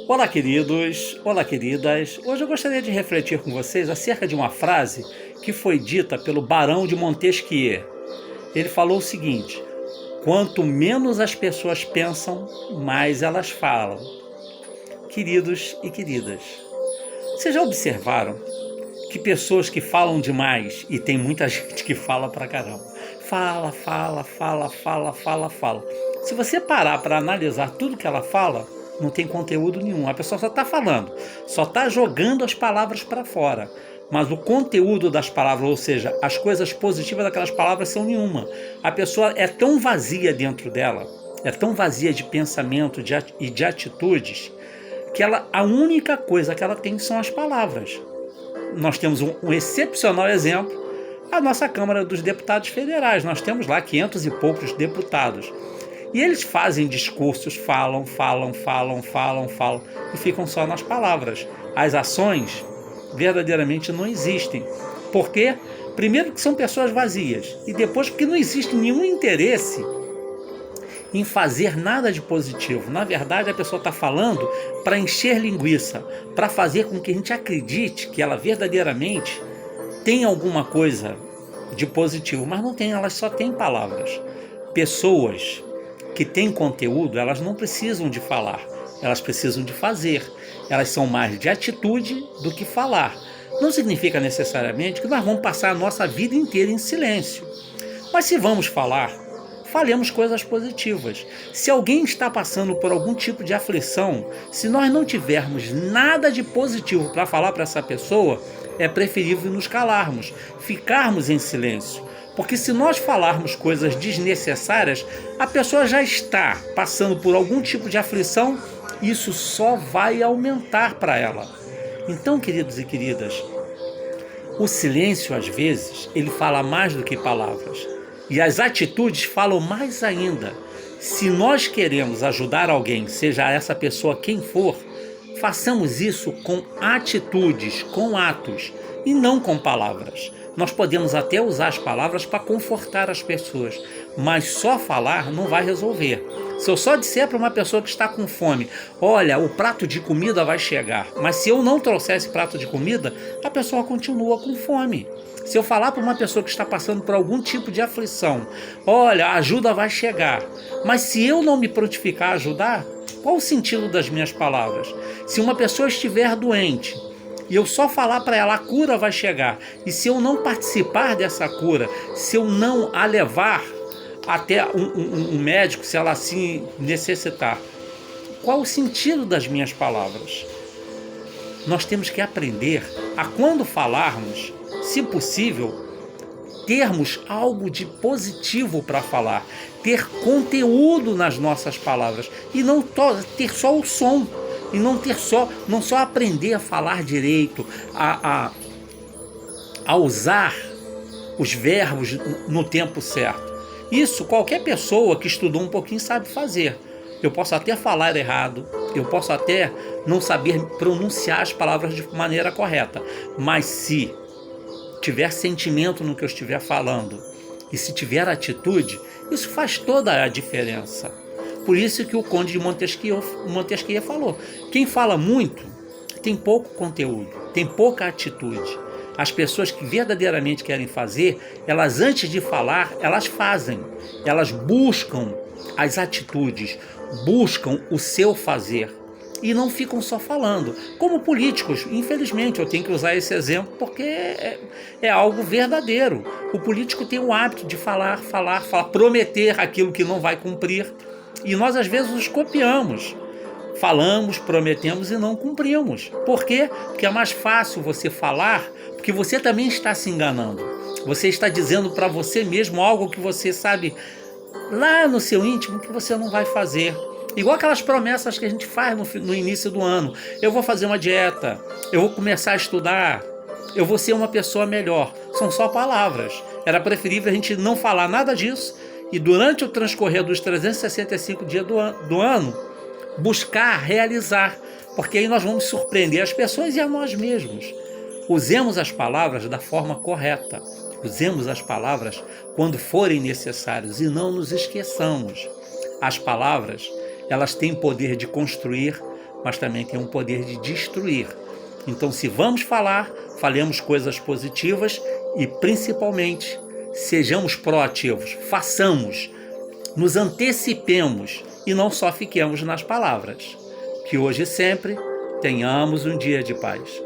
Olá, queridos, olá, queridas. Hoje eu gostaria de refletir com vocês acerca de uma frase que foi dita pelo Barão de Montesquieu. Ele falou o seguinte: quanto menos as pessoas pensam, mais elas falam. Queridos e queridas, vocês já observaram que pessoas que falam demais, e tem muita gente que fala pra caramba, fala. Se você parar para analisar tudo que ela fala, não tem conteúdo nenhum. A pessoa só está falando, só está jogando as palavras para fora. Mas o conteúdo das palavras, ou seja, as coisas positivas daquelas palavras são nenhuma. A pessoa é tão vazia dentro dela, é tão vazia de pensamento e de atitudes, que a única coisa que ela tem são as palavras. Nós temos um excepcional exemplo, a nossa Câmara dos Deputados Federais. Nós temos lá 500 e poucos deputados. E eles fazem discursos, falam, e ficam só nas palavras. As ações verdadeiramente não existem. Por quê? Primeiro que são pessoas vazias, e depois porque não existe nenhum interesse em fazer nada de positivo. Na verdade, a pessoa está falando para encher linguiça, para fazer com que a gente acredite que ela verdadeiramente tem alguma coisa de positivo, mas não tem, elas só têm palavras. Pessoas que têm conteúdo, elas não precisam de falar, elas precisam de fazer. Elas são mais de atitude do que falar. Não significa necessariamente que nós vamos passar a nossa vida inteira em silêncio. Mas se vamos falar, falemos coisas positivas. Se alguém está passando por algum tipo de aflição, se nós não tivermos nada de positivo para falar para essa pessoa, é preferível nos calarmos, ficarmos em silêncio. Porque se nós falarmos coisas desnecessárias, a pessoa já está passando por algum tipo de aflição, e isso só vai aumentar para ela. Então, queridos e queridas, o silêncio, às vezes, ele fala mais do que palavras. E as atitudes falam mais ainda. Se nós queremos ajudar alguém, seja essa pessoa quem for, façamos isso com atitudes, com atos, e não com palavras. Nós podemos até usar as palavras para confortar as pessoas, mas só falar não vai resolver. Se eu só disser para uma pessoa que está com fome, olha, o prato de comida vai chegar, mas se eu não trouxer esse prato de comida, a pessoa continua com fome. Se eu falar para uma pessoa que está passando por algum tipo de aflição, olha, a ajuda vai chegar, mas se eu não me prontificar a ajudar, qual o sentido das minhas palavras? Se uma pessoa estiver doente, e eu só falar para ela, a cura vai chegar, e se eu não participar dessa cura, se eu não a levar até um médico, se ela assim necessitar, qual o sentido das minhas palavras? Nós temos que aprender a, quando falarmos, se possível, termos algo de positivo para falar, ter conteúdo nas nossas palavras, e não ter só o som. E não só aprender a falar direito, a usar os verbos no tempo certo. Isso qualquer pessoa que estudou um pouquinho sabe fazer. Eu posso até falar errado, eu posso até não saber pronunciar as palavras de maneira correta, mas se tiver sentimento no que eu estiver falando e se tiver atitude, isso faz toda a diferença. Por isso que o Conde de Montesquieu falou: quem fala muito tem pouco conteúdo, tem pouca atitude. As pessoas que verdadeiramente querem fazer, elas antes de falar, elas fazem. Elas buscam as atitudes, buscam o seu fazer. E não ficam só falando. Como políticos, infelizmente, eu tenho que usar esse exemplo porque é algo verdadeiro. O político tem o hábito de falar, prometer aquilo que não vai cumprir. E nós, às vezes, os copiamos. Falamos, prometemos e não cumprimos. Por quê? Porque é mais fácil você falar, porque você também está se enganando. Você está dizendo para você mesmo algo que você sabe lá no seu íntimo que você não vai fazer. Igual aquelas promessas que a gente faz no início do ano. Eu vou fazer uma dieta, eu vou começar a estudar, eu vou ser uma pessoa melhor. São só palavras. Era preferível a gente não falar nada disso e durante o transcorrer dos 365 dias do ano, buscar realizar, porque aí nós vamos surpreender as pessoas e a nós mesmos. Usemos as palavras da forma correta. Usemos as palavras quando forem necessários e não nos esqueçamos. As palavras, elas têm poder de construir, mas também tem um poder de destruir. Então, se vamos falar, falemos coisas positivas e, principalmente, sejamos proativos, façamos, nos antecipemos e não só fiquemos nas palavras. Que hoje e sempre tenhamos um dia de paz.